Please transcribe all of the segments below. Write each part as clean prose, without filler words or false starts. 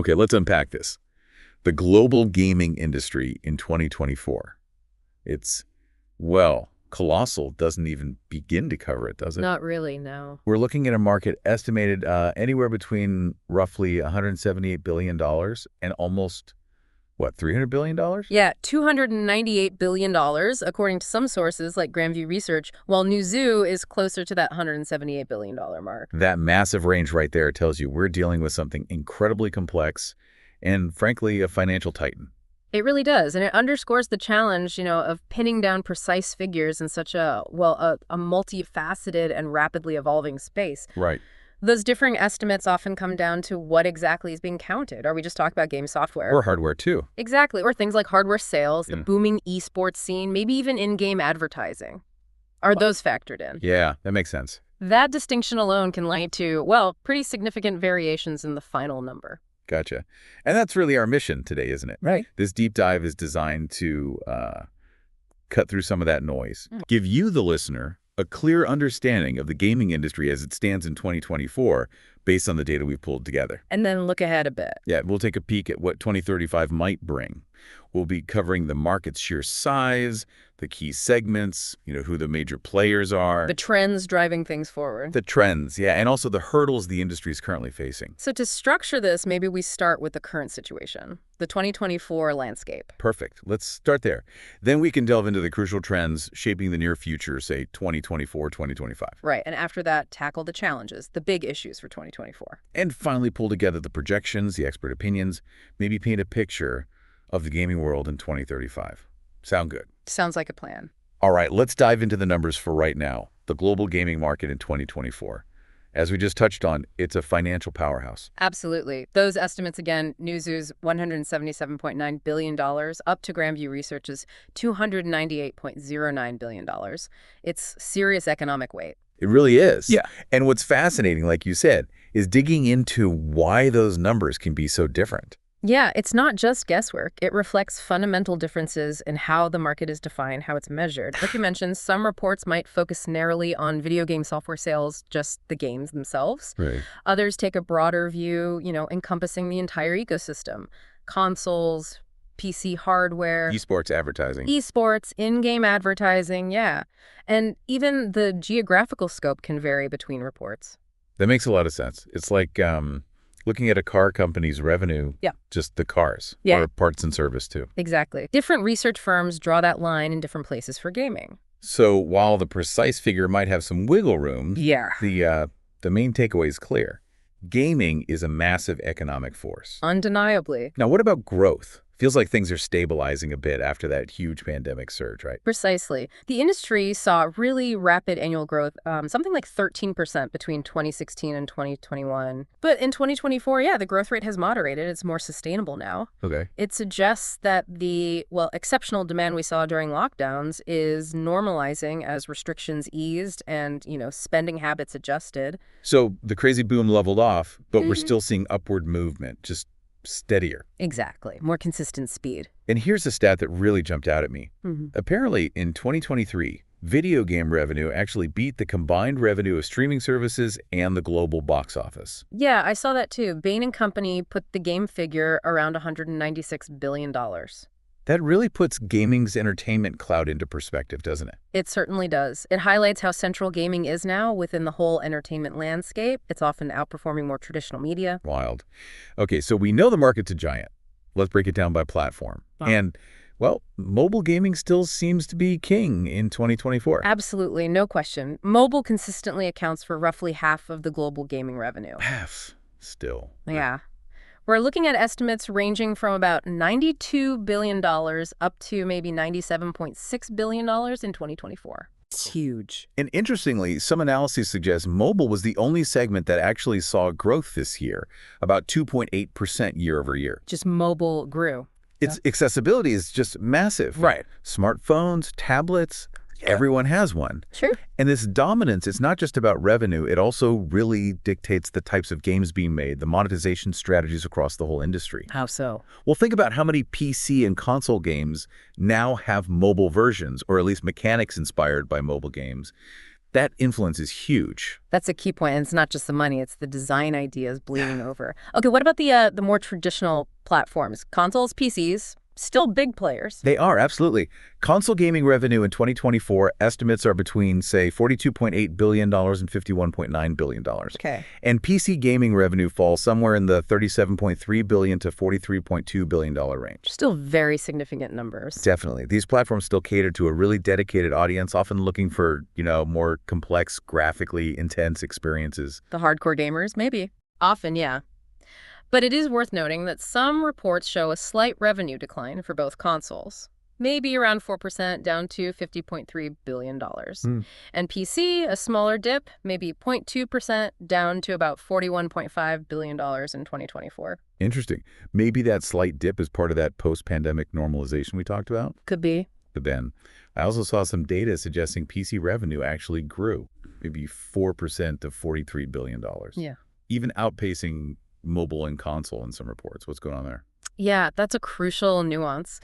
Okay, let's unpack this. The global gaming industry in 2024. It's, well, colossal doesn't even begin to cover it, does it? Not really, no. We're looking at a market estimated anywhere between roughly $178 billion and almost, what, $300 billion? Yeah, $298 billion, according to some sources like Grandview Research, while Newzoo is closer to that $178 billion mark. That massive range right there tells you we're dealing with something incredibly complex and, frankly, a financial titan. It really does, and it underscores the challenge, of pinning down precise figures in such a multifaceted and rapidly evolving space. Right. Those differing estimates often come down to what exactly is being counted. Are we just talking about game software? Or hardware, too. Exactly, or things like hardware sales, the Yeah. booming esports scene, maybe even in-game advertising. Are those factored in? Yeah, that makes sense. That distinction alone can lead to, well, pretty significant variations in the final number. Gotcha. And that's really our mission today, isn't it? Right. This deep dive is designed to cut through some of that noise, give you, the listener, a clear understanding of the gaming industry as it stands in 2024 based on the data we've pulled together. And then look ahead a bit. Yeah, we'll take a peek at what 2035 might bring. We'll be covering the market's sheer size, the key segments, who the major players are. The trends driving things forward. The trends, yeah, and also the hurdles the industry is currently facing. So to structure this, maybe we start with the current situation, the 2024 landscape. Perfect. Let's start there. Then we can delve into the crucial trends shaping the near future, say 2024, 2025. Right, and after that, tackle the challenges, the big issues for 2024. And finally pull together the projections, the expert opinions, maybe paint a picture of the gaming world in 2035. Sound good? Sounds like a plan. All right, let's dive into the numbers for right now. The global gaming market in 2024. As we just touched on, it's a financial powerhouse. Absolutely. Those estimates, again, Newzoo's $177.9 billion, up to Grandview Research's $298.09 billion. It's serious economic weight. It really is. Yeah. And what's fascinating, like you said, is digging into why those numbers can be so different. Yeah, it's not just guesswork. It reflects fundamental differences in how the market is defined, how it's measured. Like you mentioned, some reports might focus narrowly on video game software sales, just the games themselves. Right. Others take a broader view, encompassing the entire ecosystem. Consoles, PC hardware. Esports advertising. Esports, in-game advertising, yeah. And even the geographical scope can vary between reports. That makes a lot of sense. It's like looking at a car company's revenue, just the cars, or parts and service too. Exactly. Different research firms draw that line in different places for gaming. So while the precise figure might have some wiggle room, the main takeaway is clear. Gaming is a massive economic force. Undeniably. Now, what about growth? Feels like things are stabilizing a bit after that huge pandemic surge, right? Precisely. The industry saw really rapid annual growth, something like 13% between 2016 and 2021. But in 2024, the growth rate has moderated. It's more sustainable now. Okay. It suggests that the, exceptional demand we saw during lockdowns is normalizing as restrictions eased and, spending habits adjusted. So the crazy boom leveled off, but we're still seeing upward movement, just steadier. Exactly. More consistent speed. And here's a stat that really jumped out at me. Apparently, in 2023, video game revenue actually beat the combined revenue of streaming services and the global box office. Yeah, I saw that too. Bain & Company put the game figure around $196 billion. That really puts gaming's entertainment cloud into perspective, doesn't it? It certainly does. It highlights how central gaming is now within the whole entertainment landscape. It's often outperforming more traditional media. Wild. Okay, so we know the market's a giant. Let's break it down by platform. Wow. And, mobile gaming still seems to be king in 2024. Absolutely, no question. Mobile consistently accounts for roughly half of the global gaming revenue. Half, still. Yeah. We're looking at estimates ranging from about $92 billion up to maybe $97.6 billion in 2024. It's huge. And interestingly, some analyses suggest mobile was the only segment that actually saw growth this year, about 2.8% year over year. Just mobile grew. Its accessibility is just massive. Right. Smartphones, tablets, everyone has one. Sure. And this dominance, it's not just about revenue, it also really dictates the types of games being made, the monetization strategies across the whole industry. How so? Well, think about how many PC and console games now have mobile versions, or at least mechanics inspired by mobile games. That influence is huge. That's a key point, and it's not just the money, it's the design ideas bleeding over. Okay, what about the more traditional platforms? Consoles, PCs, still big players. They are, absolutely. Console gaming revenue in 2024 estimates are between, say, $42.8 billion and $51.9 billion. Okay. And PC gaming revenue falls somewhere in the $37.3 billion to $43.2 billion range. Still very significant numbers. Definitely. These platforms still cater to a really dedicated audience, often looking for, more complex, graphically intense experiences. The hardcore gamers, maybe. Often, yeah. But it is worth noting that some reports show a slight revenue decline for both consoles, maybe around 4% down to $50.3 billion. And PC, a smaller dip, maybe 0.2% down to about $41.5 billion in 2024. Interesting. Maybe that slight dip is part of that post-pandemic normalization we talked about? Could be. But then I also saw some data suggesting PC revenue actually grew, maybe 4% to $43 billion. Yeah. Even outpacing mobile and console in some reports. What's going on there? Yeah, that's a crucial nuance.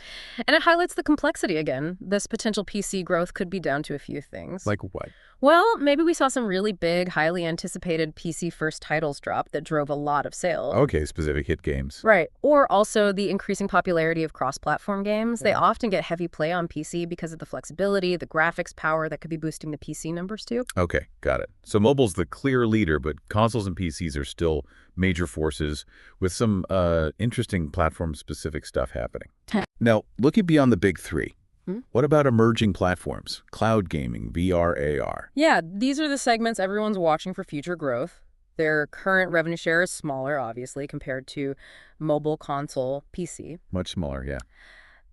And it highlights the complexity again. This potential PC growth could be down to a few things. Like what? Well, maybe we saw some really big, highly anticipated PC-first titles drop that drove a lot of sales. Okay, specific hit games. Right. Or also the increasing popularity of cross-platform games. They often get heavy play on PC because of the flexibility, the graphics power that could be boosting the PC numbers too. Okay, got it. So mobile's the clear leader, but consoles and PCs are still major forces with some interesting platform-specific stuff happening. Now, looking beyond the big three, what about emerging platforms? Cloud gaming, VR, AR. Yeah, these are the segments everyone's watching for future growth. Their current revenue share is smaller, obviously, compared to mobile, console, PC. Much smaller, yeah.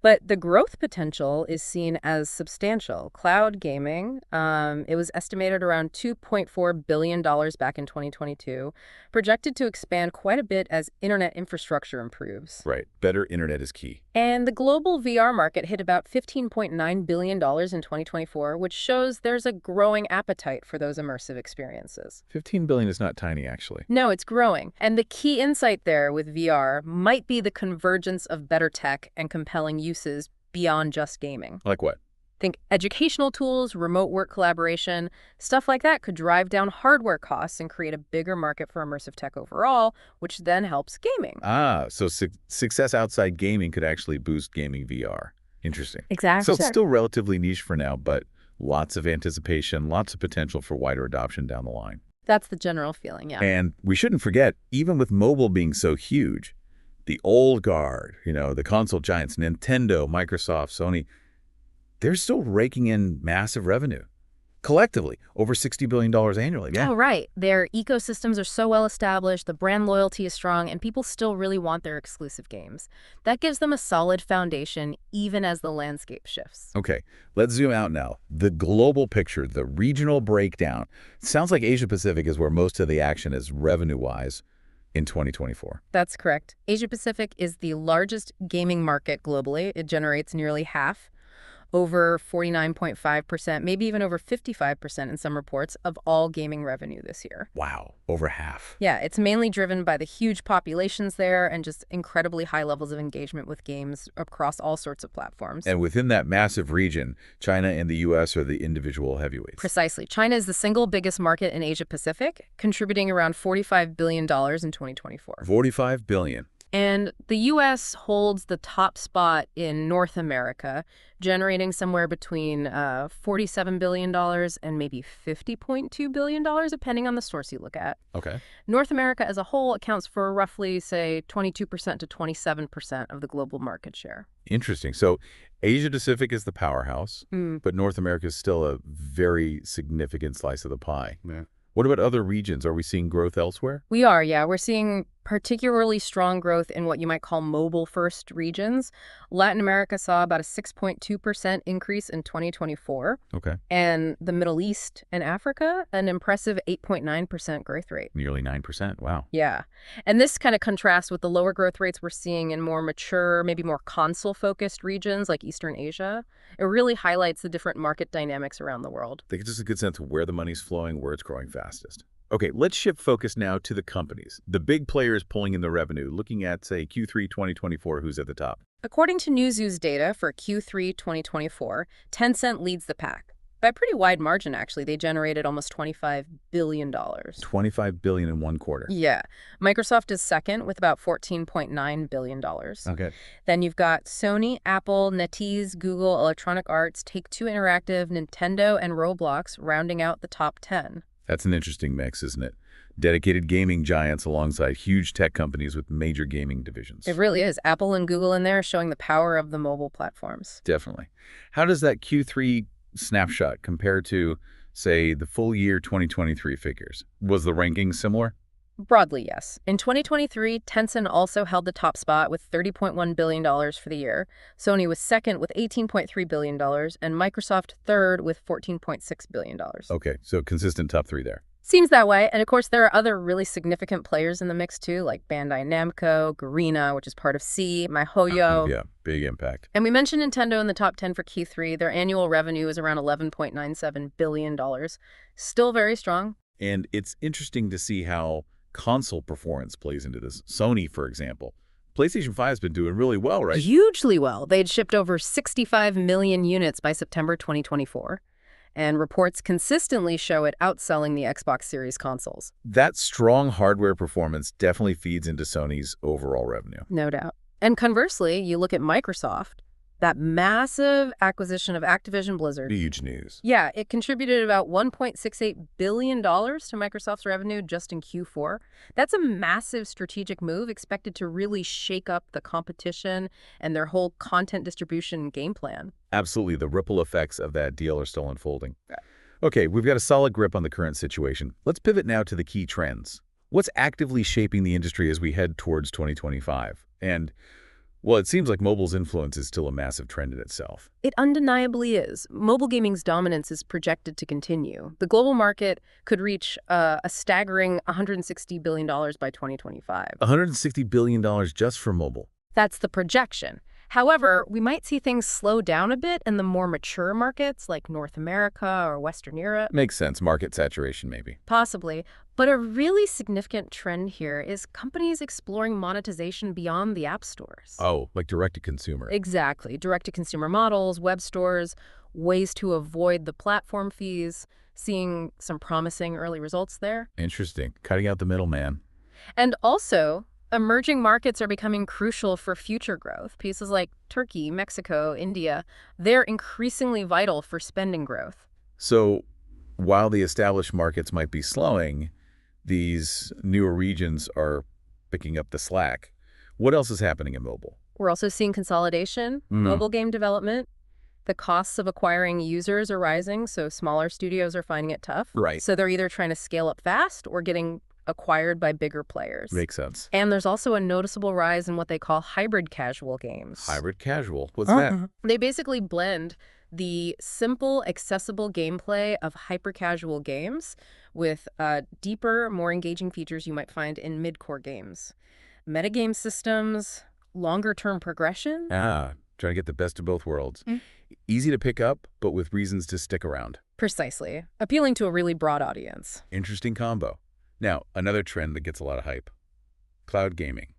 But the growth potential is seen as substantial. Cloud gaming, it was estimated around $2.4 billion back in 2022, projected to expand quite a bit as internet infrastructure improves. Right. Better internet is key. And the global VR market hit about $15.9 billion in 2024, which shows there's a growing appetite for those immersive experiences. 15 billion is not tiny, actually. No, it's growing. And the key insight there with VR might be the convergence of better tech and compelling uses beyond just gaming. Like what? Think educational tools, remote work collaboration, stuff like that could drive down hardware costs and create a bigger market for immersive tech overall, which then helps gaming. Ah, so success outside gaming could actually boost gaming VR. Interesting. Exactly. So it's still relatively niche for now, but lots of anticipation, lots of potential for wider adoption down the line. That's the general feeling, yeah. And we shouldn't forget, even with mobile being so huge, the old guard, the console giants, Nintendo, Microsoft, Sony, they're still raking in massive revenue. Collectively, over $60 billion annually. Yeah. Oh, right. Their ecosystems are so well established, the brand loyalty is strong, and people still really want their exclusive games. That gives them a solid foundation, even as the landscape shifts. Okay, let's zoom out now. The global picture, the regional breakdown. Sounds like Asia-Pacific is where most of the action is revenue-wise in 2024. That's correct. Asia-Pacific is the largest gaming market globally. It generates nearly half, over 49.5%, maybe even over 55% in some reports of all gaming revenue this year. Wow, over half. Yeah, it's mainly driven by the huge populations there and just incredibly high levels of engagement with games across all sorts of platforms. And within that massive region, China and the U.S. are the individual heavyweights. Precisely. China is the single biggest market in Asia-Pacific, contributing around $45 billion in 2024. $45 billion. And the U.S. holds the top spot in North America, generating somewhere between $47 billion and maybe $50.2 billion, depending on the source you look at. Okay. North America as a whole accounts for roughly, say, 22% to 27% of the global market share. Interesting. So Asia-Pacific is the powerhouse, but North America is still a very significant slice of the pie. Yeah. What about other regions? Are we seeing growth elsewhere? We are, yeah. We're seeing particularly strong growth in what you might call mobile-first regions. Latin America saw about a 6.2% increase in 2024. Okay. And the Middle East and Africa, an impressive 8.9% growth rate. Nearly 9%. Wow. Yeah. And this kind of contrasts with the lower growth rates we're seeing in more mature, maybe more console-focused regions like Eastern Asia. It really highlights the different market dynamics around the world. That gives us a good sense of where the money's flowing, where it's growing fastest. Okay, let's shift focus now to the companies. The big players pulling in the revenue, looking at, say, Q3 2024, who's at the top? According to Newzoo's data for Q3 2024, Tencent leads the pack. By a pretty wide margin, actually. They generated almost $25 billion. $25 billion in one quarter. Yeah. Microsoft is second with about $14.9 billion. Okay. Then you've got Sony, Apple, NetEase, Google, Electronic Arts, Take-Two Interactive, Nintendo, and Roblox rounding out the top 10. That's an interesting mix, isn't it? Dedicated gaming giants alongside huge tech companies with major gaming divisions. It really is. Apple and Google in there showing the power of the mobile platforms. Definitely. How does that Q3 snapshot compare to, say, the full year 2023 figures? Was the ranking similar? Broadly, yes. In 2023, Tencent also held the top spot with $30.1 billion for the year. Sony was second with $18.3 billion, and Microsoft third with $14.6 billion. Okay, so consistent top three there. Seems that way. And of course, there are other really significant players in the mix too, like Bandai Namco, Garena, which is part of C, MyHoYo. Yeah, big impact. And we mentioned Nintendo in the top 10 for Q3. Their annual revenue is around $11.97 billion. Still very strong. And it's interesting to see how console performance plays into this. Sony, for example. PlayStation 5 has been doing really well, right? Hugely well. They'd shipped over 65 million units by September 2024. And reports consistently show it outselling the Xbox Series consoles. That strong hardware performance definitely feeds into Sony's overall revenue. No doubt. And conversely, you look at Microsoft, that massive acquisition of Activision Blizzard. Huge news. Yeah, it contributed about $1.68 billion to Microsoft's revenue just in Q4. That's a massive strategic move expected to really shake up the competition and their whole content distribution game plan. Absolutely. The ripple effects of that deal are still unfolding. Okay, we've got a solid grip on the current situation. Let's pivot now to the key trends. What's actively shaping the industry as we head towards 2025? And well, it seems like mobile's influence is still a massive trend in itself. It undeniably is. Mobile gaming's dominance is projected to continue. The global market could reach a staggering $160 billion by 2025. $160 billion just for mobile. That's the projection. However, we might see things slow down a bit in the more mature markets like North America or Western Europe. Makes sense. Market saturation, maybe. Possibly. But a really significant trend here is companies exploring monetization beyond the app stores. Oh, like direct-to-consumer. Exactly. Direct-to-consumer models, web stores, ways to avoid the platform fees, seeing some promising early results there. Interesting. Cutting out the middleman. And also, emerging markets are becoming crucial for future growth. Places like Turkey, Mexico, India, they're increasingly vital for spending growth. So while the established markets might be slowing, these newer regions are picking up the slack. What else is happening in mobile? We're also seeing consolidation, mobile game development. The costs of acquiring users are rising, so smaller studios are finding it tough. Right. So they're either trying to scale up fast or getting acquired by bigger players. Makes sense. And there's also a noticeable rise in what they call hybrid casual games. Hybrid casual. What's that? They basically blend the simple, accessible gameplay of hyper-casual games with deeper, more engaging features you might find in mid-core games. Metagame systems, longer-term progression. Trying to get the best of both worlds. Easy to pick up, but with reasons to stick around. Precisely. Appealing to a really broad audience. Interesting combo. Now, another trend that gets a lot of hype. Cloud gaming.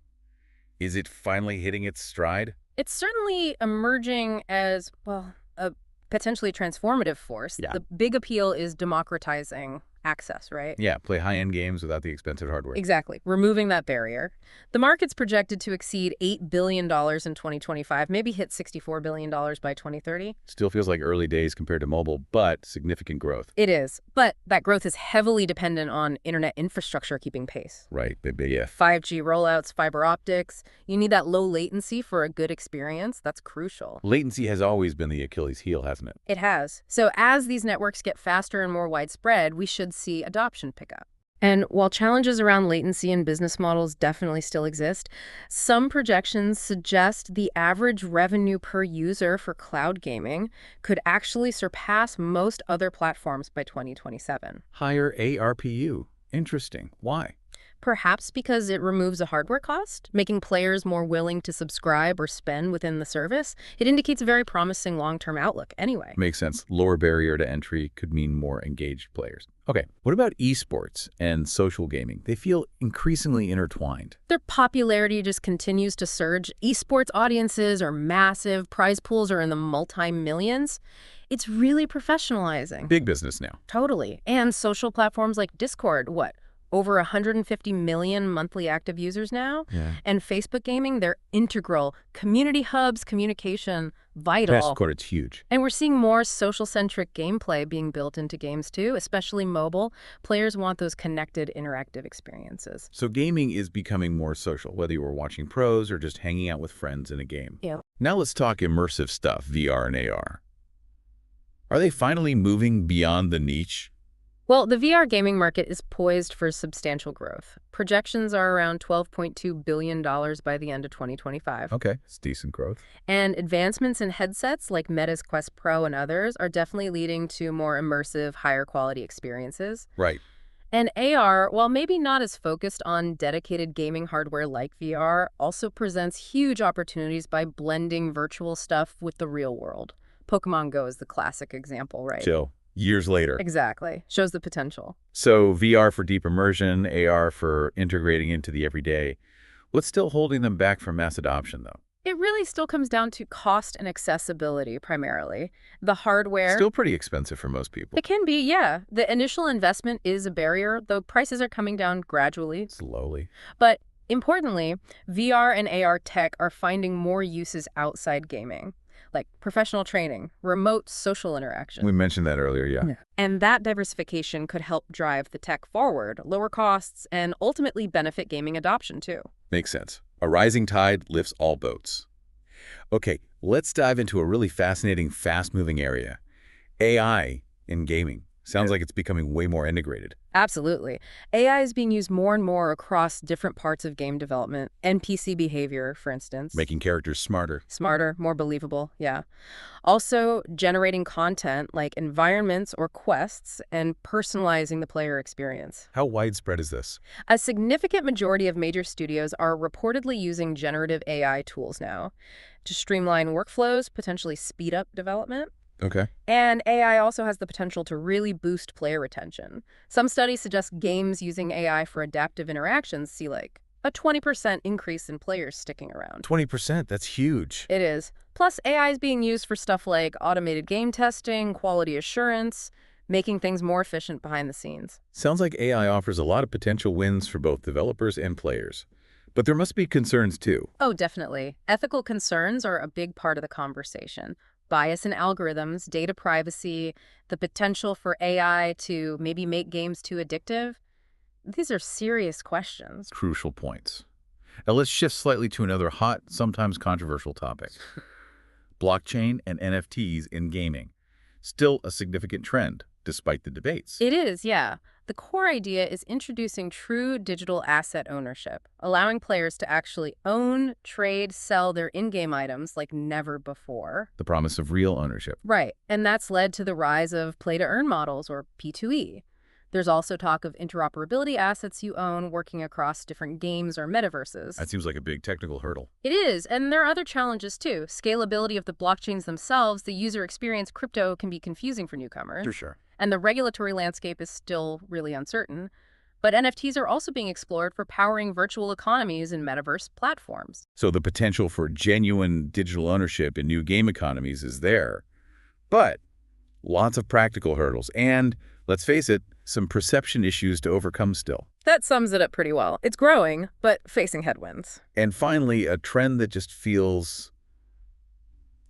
Is it finally hitting its stride? It's certainly emerging as, well, a potentially transformative force. Yeah. The big appeal is democratizing access, right? Yeah, play high-end games without the expensive hardware. Exactly. Removing that barrier. The market's projected to exceed $8 billion in 2025, maybe hit $64 billion by 2030. Still feels like early days compared to mobile, but significant growth. It is. But that growth is heavily dependent on internet infrastructure keeping pace. Right, big if. 5G rollouts, fiber optics. You need that low latency for a good experience. That's crucial. Latency has always been the Achilles heel, hasn't it? It has. So as these networks get faster and more widespread, we should see adoption pick up. And while challenges around latency and business models definitely still exist, some projections suggest the average revenue per user for cloud gaming could actually surpass most other platforms by 2027. Higher ARPU. Interesting. Why? Perhaps because it removes a hardware cost, making players more willing to subscribe or spend within the service. It indicates a very promising long-term outlook anyway. Makes sense. Lower barrier to entry could mean more engaged players. Okay, what about esports and social gaming? They feel increasingly intertwined. Their popularity just continues to surge. Esports audiences are massive. Prize pools are in the multi-millions. It's really professionalizing. Big business now. Totally. And social platforms like Discord, what? Over 150 million monthly active users now? Yeah. And Facebook gaming, they're integral. Community hubs, communication, vital. Discord, it's huge. And we're seeing more social-centric gameplay being built into games too, especially mobile. Players want those connected, interactive experiences. So gaming is becoming more social, whether you were watching pros or just hanging out with friends in a game. Yeah. Now let's talk immersive stuff, VR and AR. Are they finally moving beyond the niche? Well, the VR gaming market is poised for substantial growth. Projections are around $12.2 billion by the end of 2025. Okay, it's decent growth. And advancements in headsets like Meta's Quest Pro and others are definitely leading to more immersive, higher quality experiences. Right. And AR, while maybe not as focused on dedicated gaming hardware like VR, also presents huge opportunities by blending virtual stuff with the real world. Pokemon Go is the classic example, right? Chill. Years later. Exactly. Shows the potential. So VR for deep immersion, AR for integrating into the everyday. What's still holding them back from mass adoption, though? It really still comes down to cost and accessibility, primarily. The hardware... Still pretty expensive for most people. It can be, yeah. The initial investment is a barrier, though prices are coming down gradually. Slowly. But importantly, VR and AR tech are finding more uses outside gaming, like professional training, remote social interaction. We mentioned that earlier, yeah. And that diversification could help drive the tech forward, lower costs, and ultimately benefit gaming adoption, too. Makes sense. A rising tide lifts all boats. Okay, let's dive into a really fascinating, fast-moving area. AI in gaming. Sounds like it's becoming way more integrated. Absolutely. AI is being used more and more across different parts of game development. NPC behavior, for instance. Making characters smarter. Smarter, more believable, yeah. Also, generating content like environments or quests and personalizing the player experience. How widespread is this? A significant majority of major studios are reportedly using generative AI tools now to streamline workflows, potentially speed up development. Okay. And AI also has the potential to really boost player retention. Some studies suggest games using AI for adaptive interactions see like a 20% increase in players sticking around. 20%, that's huge. It is. Plus, AI is being used for stuff like automated game testing, quality assurance, making things more efficient behind the scenes. Sounds like AI offers a lot of potential wins for both developers and players. But there must be concerns too. Oh, definitely. Ethical concerns are a big part of the conversation. Bias in algorithms, data privacy, the potential for AI to maybe make games too addictive. These are serious questions. Crucial points. Now let's shift slightly to another hot, sometimes controversial topic. Blockchain and NFTs in gaming. Still a significant trend, despite the debates. It is, yeah. The core idea is introducing true digital asset ownership, allowing players to actually own, trade, sell their in-game items like never before. The promise of real ownership. Right, and that's led to the rise of play-to-earn models, or P2E. There's also talk of interoperability assets you own working across different games or metaverses. That seems like a big technical hurdle. It is, and there are other challenges too. Scalability of the blockchains themselves, the user experience crypto can be confusing for newcomers. For sure. And the regulatory landscape is still really uncertain. But NFTs are also being explored for powering virtual economies and metaverse platforms. So the potential for genuine digital ownership in new game economies is there. But lots of practical hurdles and, let's face it, some perception issues to overcome still. That sums it up pretty well. It's growing, but facing headwinds. And finally, a trend that just feels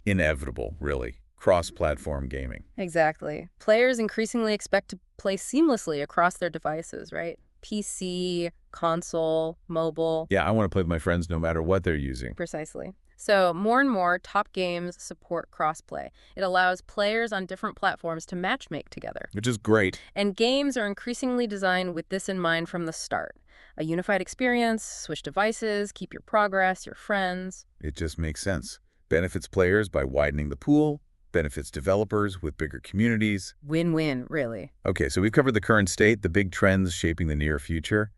inevitable, really. Cross-platform gaming. Exactly. Players increasingly expect to play seamlessly across their devices, right? PC, console, mobile. Yeah, I want to play with my friends no matter what they're using. Precisely. So more and more top games support crossplay. It allows players on different platforms to matchmake together. Which is great. And games are increasingly designed with this in mind from the start. A unified experience, switch devices, keep your progress, your friends. It just makes sense. Benefits players by widening the pool, benefits developers with bigger communities. Win-win, really. Okay, so we've covered the current state, the big trends shaping the near future.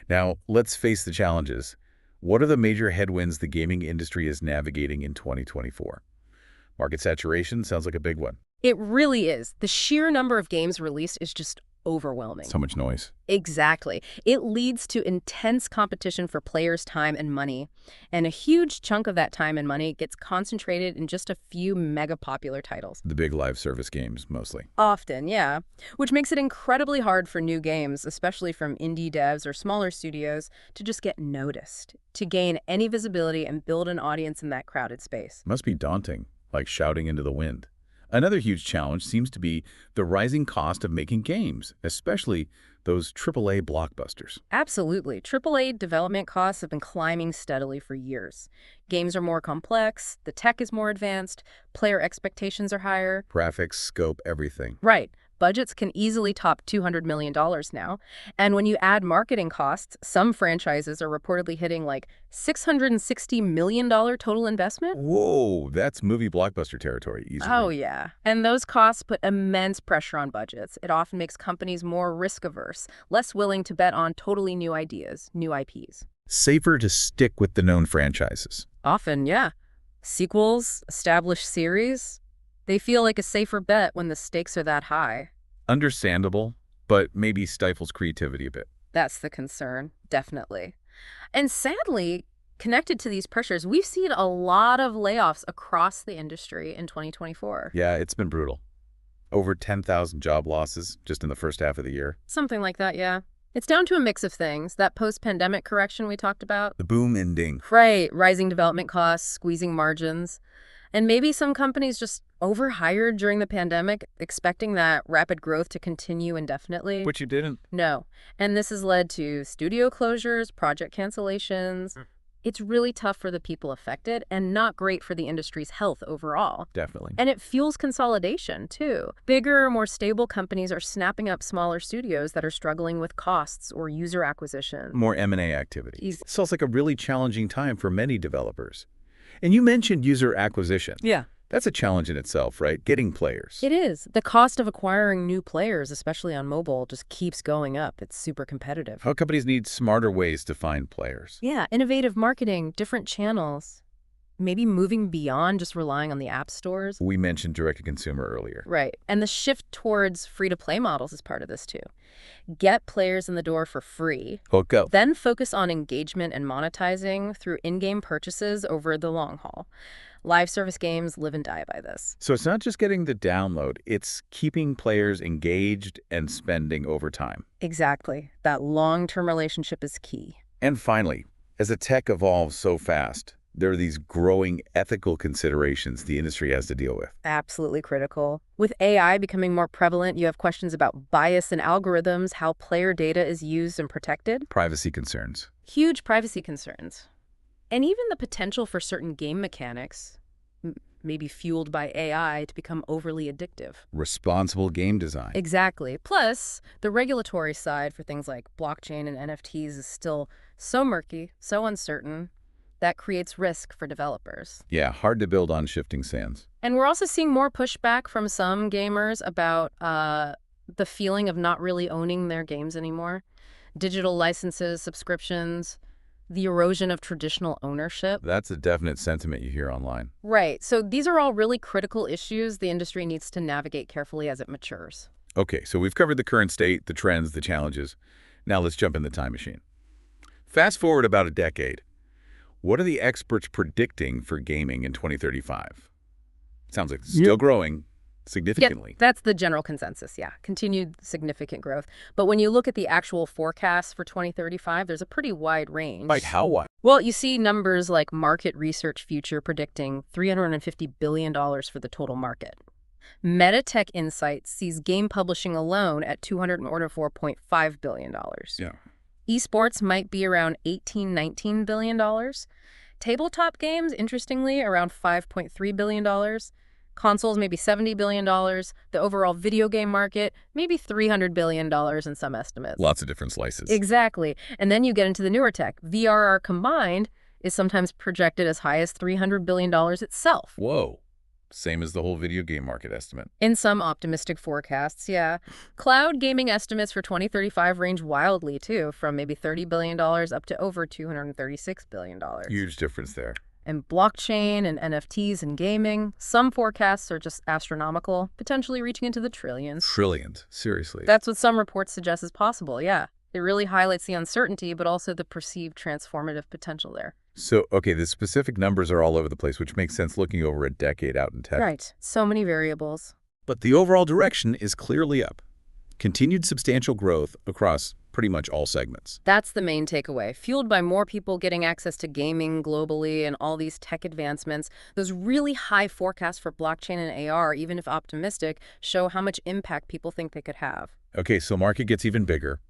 Now, let's face the challenges. What are the major headwinds the gaming industry is navigating in 2024? Market saturation sounds like a big one. It really is. The sheer number of games released is just overwhelming. So much noise. Exactly. It leads to intense competition for players' time and money. And a huge chunk of that time and money gets concentrated in just a few mega popular titles. The big live service games, mostly. Often, yeah. Which makes it incredibly hard for new games, especially from indie devs or smaller studios, to just get noticed, to gain any visibility and build an audience in that crowded space. Must be daunting, like shouting into the wind. Another huge challenge seems to be the rising cost of making games, especially those AAA blockbusters. Absolutely. AAA development costs have been climbing steadily for years. Games are more complex, the tech is more advanced, player expectations are higher. Graphics, scope, everything. Right. Budgets can easily top $200 million now. And when you add marketing costs, some franchises are reportedly hitting like $660 million total investment. Whoa, that's movie blockbuster territory easily. Oh, yeah. And those costs put immense pressure on budgets. It often makes companies more risk-averse, less willing to bet on totally new ideas, new IPs. Safer to stick with the known franchises. Often, yeah. Sequels, established series, they feel like a safer bet when the stakes are that high. Understandable, but maybe stifles creativity a bit. That's the concern, definitely. And sadly, connected to these pressures, we've seen a lot of layoffs across the industry in 2024. Yeah, it's been brutal. Over 10,000 job losses just in the first half of the year. Something like that, yeah. It's down to a mix of things. That post-pandemic correction we talked about. The boom ending. Right, rising development costs, squeezing margins. And maybe some companies just overhired during the pandemic, expecting that rapid growth to continue indefinitely. Which you didn't. No. And this has led to studio closures, project cancellations. It's really tough for the people affected and not great for the industry's health overall. Definitely. And it fuels consolidation, too. Bigger, more stable companies are snapping up smaller studios that are struggling with costs or user acquisition. More M&A activity. Sounds like a really challenging time for many developers. And you mentioned user acquisition. Yeah. That's a challenge in itself, right? Getting players. It is. The cost of acquiring new players, especially on mobile, just keeps going up. It's super competitive. How companies need smarter ways to find players. Yeah, innovative marketing, different channels. Maybe moving beyond just relying on the app stores. We mentioned direct-to-consumer earlier. Right. And the shift towards free-to-play models is part of this, too. Get players in the door for free. Hook up. Then focus on engagement and monetizing through in-game purchases over the long haul. Live service games live and die by this. So it's not just getting the download, it's keeping players engaged and spending over time. Exactly. That long-term relationship is key. And finally, as the tech evolves so fast, there are these growing ethical considerations the industry has to deal with. Absolutely critical. With AI becoming more prevalent, you have questions about bias in algorithms, how player data is used and protected. Privacy concerns. Huge privacy concerns. And even the potential for certain game mechanics, maybe fueled by AI, to become overly addictive. Responsible game design. Exactly. Plus, the regulatory side for things like blockchain and NFTs is still so murky, so uncertain, that creates risk for developers. Yeah, hard to build on shifting sands. And we're also seeing more pushback from some gamers about the feeling of not really owning their games anymore. Digital licenses, subscriptions, the erosion of traditional ownership. That's a definite sentiment you hear online. Right. So these are all really critical issues the industry needs to navigate carefully as it matures. Okay, so we've covered the current state, the trends, the challenges. Now let's jump in the time machine. Fast forward about a decade. What are the experts predicting for gaming in 2035? Sounds like it's still growing significantly. Yeah, that's the general consensus, yeah. Continued significant growth. But when you look at the actual forecasts for 2035, there's a pretty wide range. Like how wide? Well, you see numbers like Market Research Future predicting $350 billion for the total market. MetaTech Insights sees game publishing alone at $244.5 billion. Yeah. Esports might be around $18–19 billion. Tabletop games, interestingly, around $5.3 billion. Consoles, maybe $70 billion. The overall video game market, maybe $300 billion in some estimates. Lots of different slices. Exactly. And then you get into the newer tech. VRR combined is sometimes projected as high as $300 billion itself. Whoa. Same as the whole video game market estimate. In some optimistic forecasts, yeah. Cloud gaming estimates for 2035 range wildly, too, from maybe $30 billion up to over $236 billion. Huge difference there. And blockchain and NFTs and gaming, some forecasts are just astronomical, potentially reaching into the trillions. Trillions, seriously. That's what some reports suggest is possible, yeah. It really highlights the uncertainty, but also the perceived transformative potential there. So, okay, the specific numbers are all over the place, which makes sense looking over a decade out in tech. Right. So many variables. But the overall direction is clearly up. Continued substantial growth across pretty much all segments. That's the main takeaway. Fueled by more people getting access to gaming globally and all these tech advancements, those really high forecasts for blockchain and AR, even if optimistic, show how much impact people think they could have. Okay, so market gets even bigger.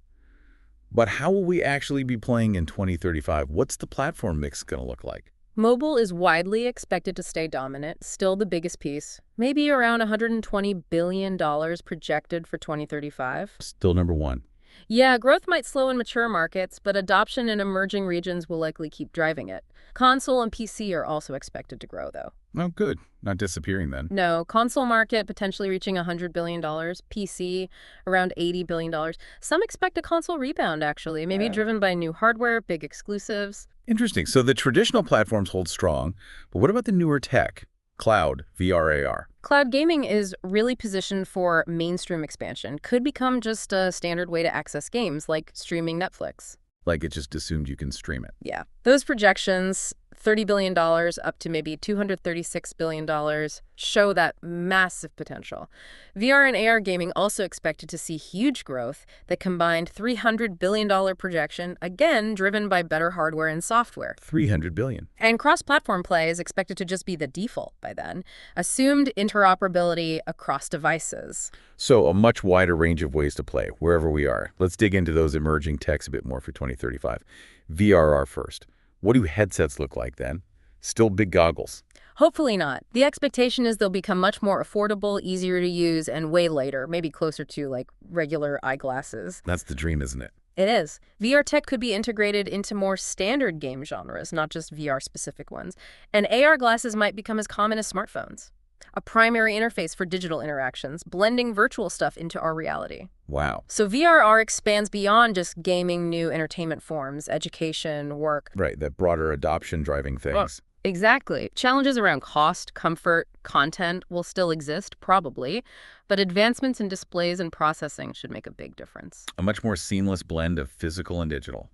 But how will we actually be playing in 2035? What's the platform mix going to look like? Mobile is widely expected to stay dominant, still the biggest piece. Maybe around $120 billion projected for 2035. Still number one. Yeah, growth might slow in mature markets, but adoption in emerging regions will likely keep driving it. Console and PC are also expected to grow, though. Oh, good. Not disappearing then. No, console market potentially reaching $100 billion, PC around $80 billion. Some expect a console rebound, actually, maybe driven by new hardware, big exclusives. Interesting. So the traditional platforms hold strong, but what about the newer tech? Cloud, VR, AR. Cloud gaming is really positioned for mainstream expansion. Could become just a standard way to access games, like streaming Netflix. Like it just assumed you can stream it. Yeah. Those projections, $30 billion up to maybe $236 billion, show that massive potential. VR and AR gaming also expected to see huge growth. The combined $300 billion projection, again driven by better hardware and software. $300 billion. And cross-platform play is expected to just be the default by then. Assumed interoperability across devices. So a much wider range of ways to play, wherever we are. Let's dig into those emerging techs a bit more for 2035. VRR first. What do headsets look like then? Still big goggles? Hopefully not. The expectation is they'll become much more affordable, easier to use, and way lighter, maybe closer to like regular eyeglasses. That's the dream, isn't it? It is. VR tech could be integrated into more standard game genres, not just VR-specific ones. And AR glasses might become as common as smartphones. A primary interface for digital interactions, blending virtual stuff into our reality. Wow. So VRR expands beyond just gaming new entertainment forms, education, work. Right, that broader adoption driving things. Exactly. Challenges around cost, comfort, content will still exist, probably, but advancements in displays and processing should make a big difference. A much more seamless blend of physical and digital.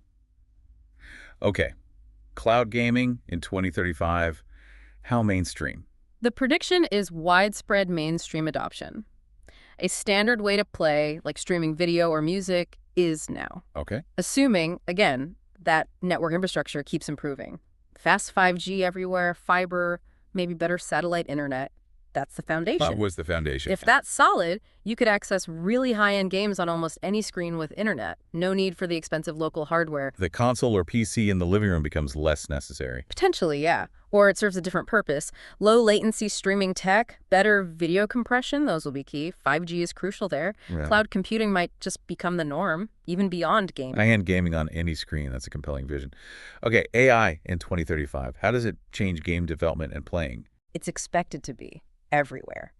Okay, cloud gaming in 2035, how mainstream? The prediction is widespread mainstream adoption. A standard way to play, like streaming video or music, is now. Okay. Assuming, again, that network infrastructure keeps improving. Fast 5G everywhere, fiber, maybe better satellite internet. That's the foundation. That was the foundation. If that's solid, you could access really high-end games on almost any screen with internet. No need for the expensive local hardware. The console or PC in the living room becomes less necessary. Potentially, yeah. Or it serves a different purpose. Low latency streaming tech, better video compression, those will be key. 5G is crucial there. Right. Cloud computing might just become the norm, even beyond gaming. High-end gaming on any screen, that's a compelling vision. Okay, AI in 2035, how does it change game development and playing? It's expected to be everywhere,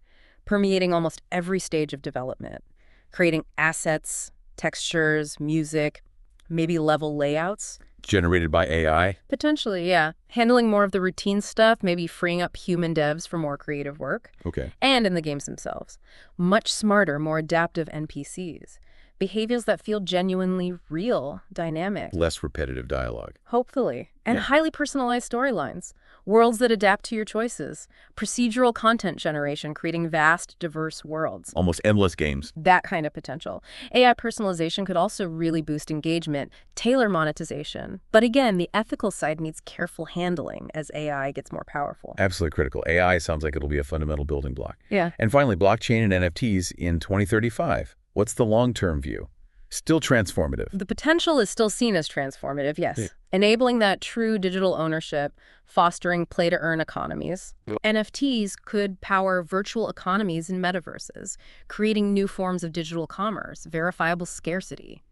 permeating almost every stage of development, creating assets, textures, music, maybe level layouts. Generated by AI? Potentially, yeah. Handling more of the routine stuff, maybe freeing up human devs for more creative work. Okay. And in the games themselves. Much smarter, more adaptive NPCs. Behaviors that feel genuinely real, dynamic. Less repetitive dialogue. Hopefully. And highly personalized storylines. Worlds that adapt to your choices. Procedural content generation, creating vast, diverse worlds. Almost endless games. That kind of potential. AI personalization could also really boost engagement, tailor monetization. But again, the ethical side needs careful handling as AI gets more powerful. Absolutely critical. AI sounds like it'll be a fundamental building block. Yeah. And finally, blockchain and NFTs in 2035. What's the long-term view? Still transformative. The potential is still seen as transformative, yes. Yeah. Enabling that true digital ownership, fostering play-to-earn economies. NFTs could power virtual economies in metaverses, creating new forms of digital commerce, verifiable scarcity.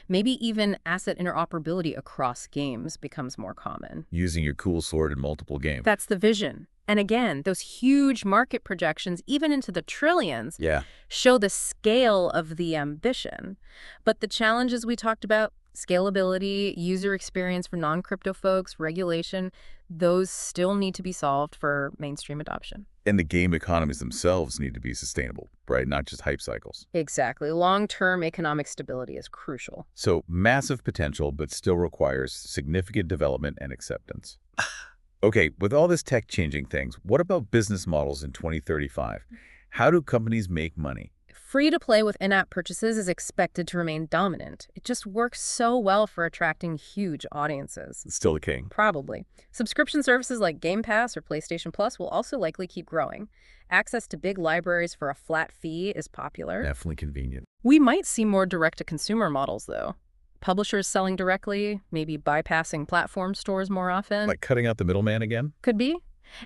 Maybe even asset interoperability across games becomes more common. Using your cool sword in multiple games. That's the vision. And again, those huge market projections, even into the trillions, show the scale of the ambition. But the challenges we talked about, Scalability, user experience for non-crypto folks, regulation, those still need to be solved for mainstream adoption. And the game economies themselves need to be sustainable, right? Not just hype cycles. Exactly. Long-term economic stability is crucial. So massive potential, but still requires significant development and acceptance. Okay, with all this tech changing things, what about business models in 2035? How do companies make money? Free-to-play with in-app purchases is expected to remain dominant. It just works so well for attracting huge audiences. It's still the king. Probably. Subscription services like Game Pass or PlayStation Plus will also likely keep growing. Access to big libraries for a flat fee is popular. Definitely convenient. We might see more direct-to-consumer models, though. Publishers selling directly, maybe bypassing platform stores more often. Like cutting out the middleman again? Could be.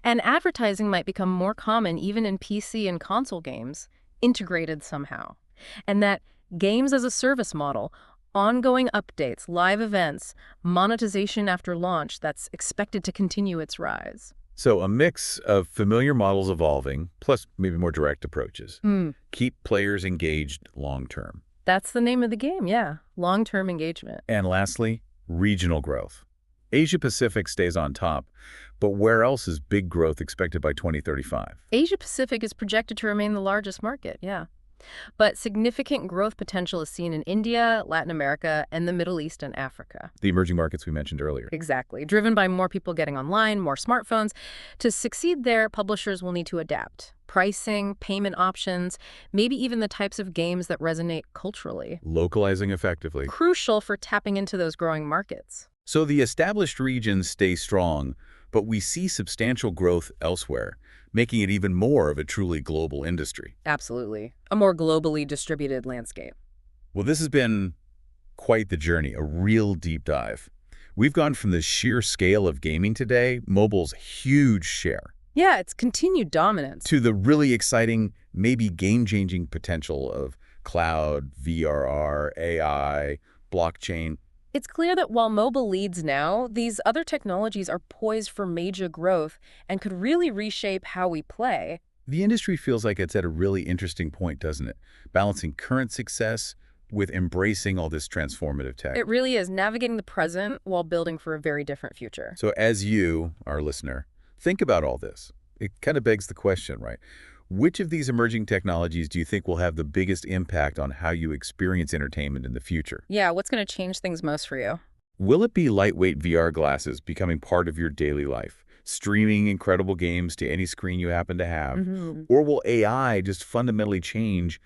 And advertising might become more common even in PC and console games, integrated somehow. And that games as a service model, ongoing updates, live events, monetization after launch, that's expected to continue its rise. So a mix of familiar models evolving, plus maybe more direct approaches. Keep players engaged long-term. That's the name of the game, yeah. Long-term engagement. And lastly, regional growth. Asia-Pacific stays on top, but where else is big growth expected by 2035? Asia-Pacific is projected to remain the largest market, yeah. But significant growth potential is seen in India, Latin America, and the Middle East and Africa. The emerging markets we mentioned earlier. Exactly. Driven by more people getting online, more smartphones. To succeed there, publishers will need to adapt. Pricing, payment options, maybe even the types of games that resonate culturally. Localizing effectively. Crucial for tapping into those growing markets. So the established regions stay strong, but we see substantial growth elsewhere, making it even more of a truly global industry. Absolutely. A more globally distributed landscape. Well, this has been quite the journey, a real deep dive. We've gone from the sheer scale of gaming today, mobile's huge share, Yeah, it's continued dominance. to the really exciting, maybe game-changing potential of cloud, VRR, AI, blockchain. It's clear that while mobile leads now, these other technologies are poised for major growth and could really reshape how we play. The industry feels like it's at a really interesting point, doesn't it? Balancing current success with embracing all this transformative tech. It really is navigating the present while building for a very different future. So as you, our listener, think about all this, it kind of begs the question, right? Which of these emerging technologies do you think will have the biggest impact on how you experience entertainment in the future? Yeah, what's going to change things most for you? Will it be lightweight VR glasses becoming part of your daily life, streaming incredible games to any screen you happen to have? Or will AI just fundamentally change